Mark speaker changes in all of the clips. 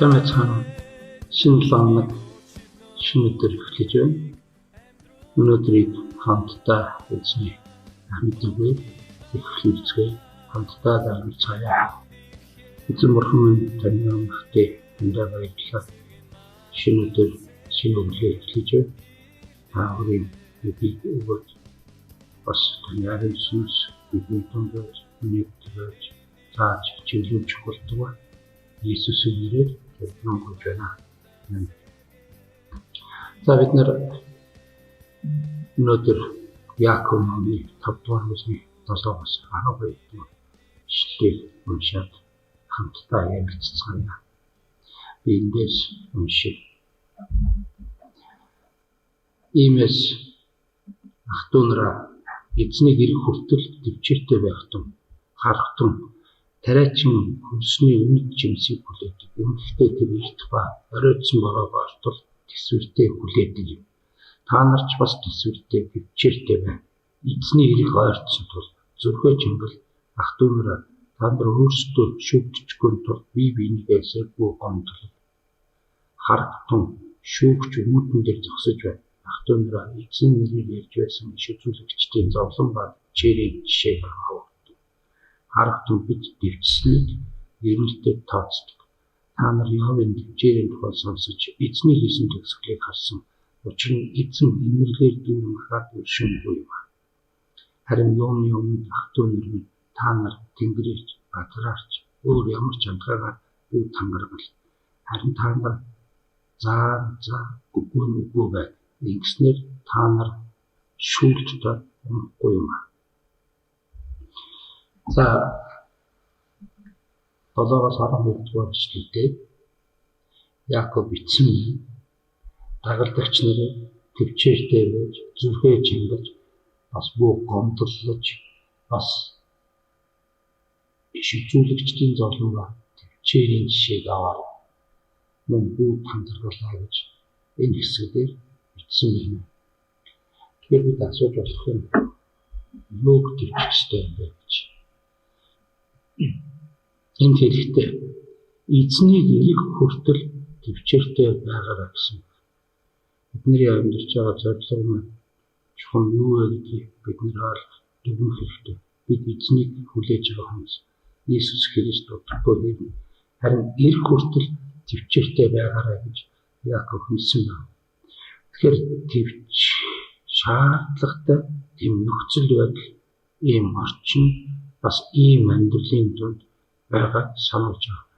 Speaker 1: Самцхан шинэлэг шинэдэр эхлэж байна. Өнөөдрийг хамтдаа эзний амьдгүй эхлүүлцгээе. Хамтдаа залбирцгаая. Эзэн бурхан минь таны нэртэй эндээ баярлалаа. Шинэдэр шинэглээ эхлэж байна. Тааврын бидний өгөөж бас таны ариун сүнс бидний дундаж нэгтгэж цааш чиглүүлж болтугай. Иесусийн нэрээр нэмэгдэж байна. За бид өнөөдөр Яаков номын 5 дугаар бүлгийн 7-оос 12 дугаар ишлэлийг уншаад хамтдаа ярилцгаая. Би эндээс уншия. Иймээс ах トゥ нараа эзнийг ирэх хүртэл төвчээртэй байх тун харахтун тариачин хөрсний үнэт жимсийг хүлээдэг. Ингэхдээ тэр ирэх ба оройтсон бороо бартал төсвөртэй хүлээдэг юм. Та нар ч бас төсвөртэй төвчээртэй байна. Эзний ирэх ойртсон тул зүрхөө жингэл ах トゥ нараа та нар өөрсдөө шүүгдэжгүй тул бие биенийгээ сэргүй гомдол харахтун шүүгч үүдэн дээр зогсож байна. Ах トゥ нараа эзэн нэрээр ярьж байсан иш үзүүлэгчдийн зовлон ба чирийн жишээг авах. Харахтун бид дэвчсэнийг эргэлтэд тооцдог. Та нар Яавын төвчээрийн тухай сонсож эзний хийсэн төгсгөлийг харсан. Учир нь эзэн инэрлэр дүүрэн хаад өршөөнгүй юм. Харин юуны өмнө ах トゥ нар минь та нар тэнгэрээс бадраарч өөр ямар ч амтгаагаар бүү тангаргал. Харин та нар үгүй бай. Ингэснээр та нар шүүлтдээ унахгүй юм. За 7-оос 12 дугаар ишлэлдээ Яаков бичсэн дагалдагч нарыг төвчээртэй байж зүрхээ чингэж бас бүх гомдлож бас иш үзүүлэгчдийн зовлонгаа төвчээрийн жишээг аваад мөн бүү тангаргалаа гэж энэ хэсгээр бичсэн байна. Тэгэхээр бид асууж болох юм юуг төвчтэй юм бэ гэж. Энд хэлэхдээ эзнийг ирэх хүртэл төвчээртэй байгаарай гэсэн. Бидний амьдарч байгаа зорилго маань чухам юу вэ гэдгийг бид ойлгох хэрэгтэй. Бид эзнийг хүлээж байгаа хүмүүс Иесус Христ удахгүй хэрнэ. Харин ирэх хүртэл төвчээртэй байгаарай гэж Яаков хэлсэн байна. Тэгэхээр төвч шаардлагатай тийм нөхцөл байдал, ийм орчин бас ийм амьдралын дунд байгааг сануулж байна.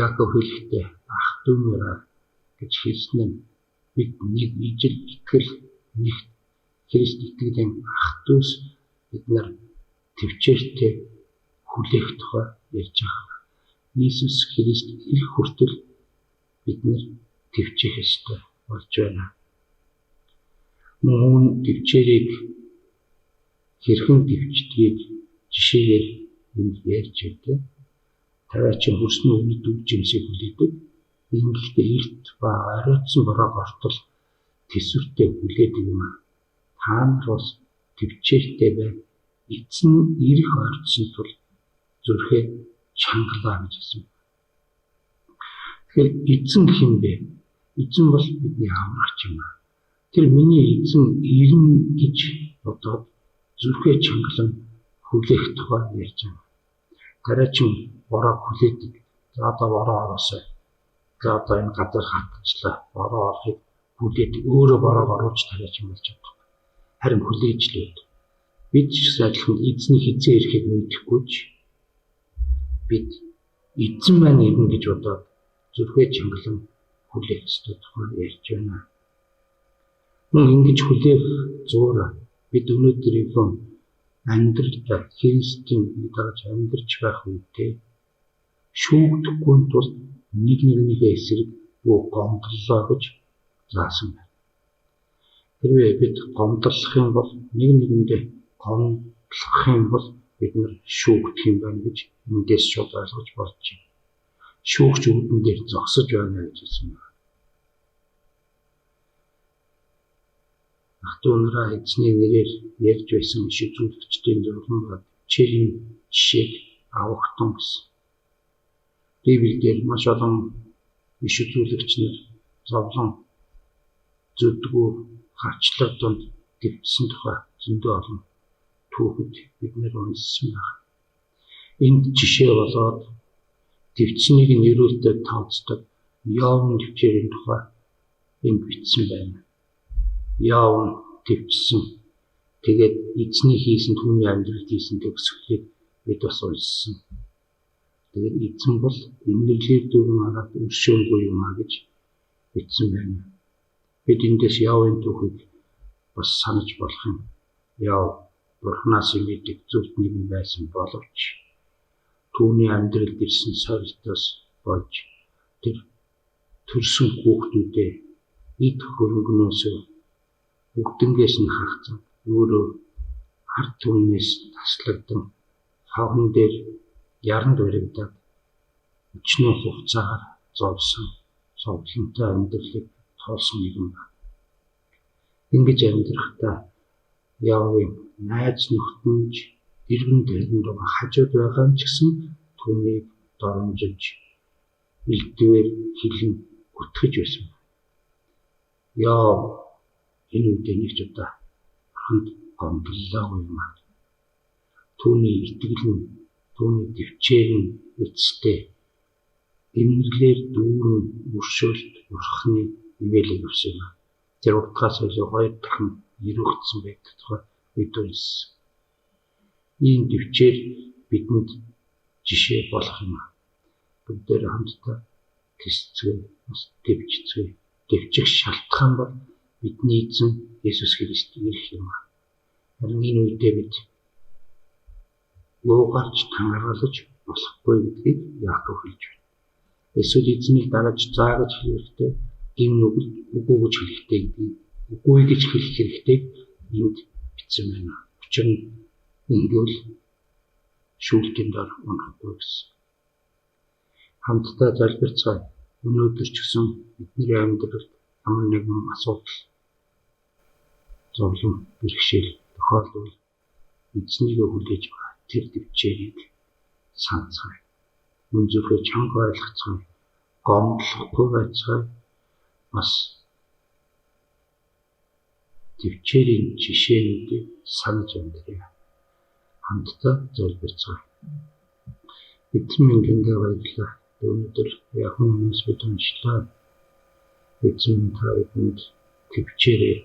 Speaker 1: Яаков хэлэхдээ ах トゥ нараа гэж хэлсэн нь бид нэг ижил итгэл нэг Христ итгэлийн ах トゥ бид нар төвчээртэй хүлээх тухай ярьж байгаа. Иесус Христ ирэх хүртэл бид нар төвчэх ёстой болж байна. Мөн төвчээрийг хэрхэн төвчдгийг жишээгээр энд ярьж байдаг. Тариачин хөрсний үнэт үр жимсийг хүлээдэг. Ингэхдээ эрт ба оройтсон бороо гортол төсвөртэй хүлээдэг юм. Та нар бас төвчээртэй бай. Эзэн ирэх ойртсон тул зүрхээ чангалаа гэж хэлсэн. Тэгэхээр эзэн хэн бэ? Эзэн бол бидний аврагч юм. Тэр миний эзэн ирнэ гэж бодоод зүрхээ чангалан хүлээх тухай ярьж байна. Тариачин бороо хүлээдэг. За одоо бороо ороосоо. За одоо энэ газар хатчихлаа. Бороо орохыг хүлээдэг. Өөрөө бороо оруулж тариачин болж байгаа. Харин хүлээж лээд. Бид ч сайхан эзний хизээ ирэхийг мэдэхгүй ч бид эзэн маань ирнэ гэж бодоод зүрхээ чангалан хүлээх ёстой тухай ярьж байна. Мөн ингэж хүлээх зуур бид өнөөдрийнхөө амьдралдаа Христийн дагаж амьдарч байх үедээ шүүгдэхгүй тул нэг нэгнийхээ эсрэг бүх гомдлоо гэж заасан байна. Хэрвээ бид гомдлох юм бол нэг нэгэндээ гомдлох юм бол бид нар шүүгдэх юм байна гэж эндээс шууд ойлгож болж байна. Шүүгч үүдэн дээр зогсож байна гэж хэлсэн байна. ах トゥ нараа эзний нэрээр ярьж байсан иш үзүүлэгчдийн зурган ба төвчээрийн жишээг авахтун гэсэн. Библиэлд маш олон иш үзүүлэгч нар зовлон зүдгүү хачлаг донд дэвтсэн тухай зөндөө олон түүхэд бид нэр уншсан байна. Энд жишээ болоод дэвтснийг нь ерөөлтөд тооцдог Явн төвчээрийн тухай энд бичсэн байна. Явн дэвтсэн. Тэгээд эзний хийсэн түүний амьдралд хийсэн төгсгөлийг бид бас уншсан. Тэгээд эзэн бол эмнэлгээр дүүрэн хараад өршөөнгүй юм а гэж бичсэн байна. Бид эндээс Явын түүхийг бас санаж болох юм. Яв Бурханаас мэддэг зүйлт нэгэн байсан боловч түүний амьдралд ирсэн сорилтоос болж тэр төрсөн хүүхдүүдээ эд хөрөнгнөөс бүгднгээс нь хагцсан өөрөө ард түмнээс таслагдсан хавхан дээр яран дурагдаад өчнөө хугацаагаар зовсон зовлонтой амьдралыг тоолсон нэгэн байна. Ингэж амьдрахдаа Явын найз нөхдөж иргэн дээрэн дага хажууд байгаа ч гэсэн түүнийг доромжилж илдвэр хилэн гүтгэж байсан. Яв энэ үедээ нэг ч удаа ханд гомдлоо юм аа. Түүний итгэл нь түүний дэвчээр нь эцэстээ эмнэлгээр дүүрэн өршөөлт урхны ивэлэг авсан юм. Тэр утгаас илүү хоёр дахин ирүүгдсэн байдаг тухай бид уншсан. Ийм дэвчээр бидэнд жишээ болох юм. Бүгдээр хамтдаа тэсцгээ, бас дэвжцгээ. Дэвжих шалтгаан бол бидний эзэн Есүс Христ ирэх юм. Харин энэ үедээ бид юугаарч тангаргалж болохгүй гэдгийг Яаков хэлж байна. Эсвэл эзнийг дагаж заагаж хэрэгтэй, гин үгүй гэж хэлэхдээ гэдэг. Үгүй гэж хэлэх хэрэгтэй энд бичсэн байна. Учир нь ингүүл шүүлтийн дор унахгүй гэсэн. Хамтдаа залбирцгаая. Өнөөдөр ч гэсэн бидний амьдралд ямар нэгэн асуудал, зовлон, бэрхшээл тохиолдвол эзнийгээ хүлээж байгаа тэр дэвчээрийг санацгаая. Мөн зөвхөн чанга ойлгоцгаая. Гомдлохгүй байцгаая. Бас дэвчээрийн жишээнүүдийг санаж амьдрья. Хамтдаа залбирцгаая. Эзэн минь гингээ баярлалаа. Өнөөдөр яг хүмүүс бид уншлаа. Эзэн та бидэнд төвчээрээ,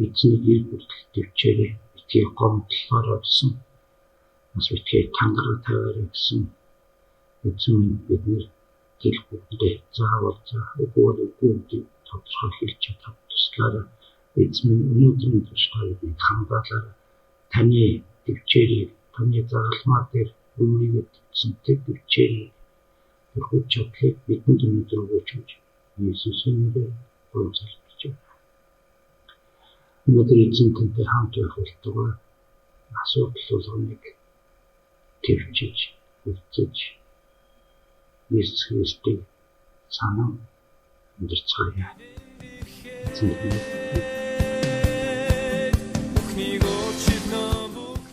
Speaker 1: эзний гэр бүл төвчээрээ битгий гомдлохоор орсон. Бас битгий тангараг тавиараа гэсэн. Эзэн минь бидний гэр бүлдээ заавал үгүй тодорхой хэлж чадах туслаараа эзэн минь өнөөдрийн туслаараа бид хамгаалаарай. Таны төвчээрийг, таны загалмаа дээр өөрийгөө төвсөн төвчээрийг өргөж чадлыг бидэнд өнөөдөр өгөөч гэж Иесусийн нэрээр залбирч байна. Өнөөдөр эзэн тантай хамт байх болтугай асуудал болгоныг төвчиж, үлдсэж Иесус Христийг санаа амьдарцгаая. Эзэн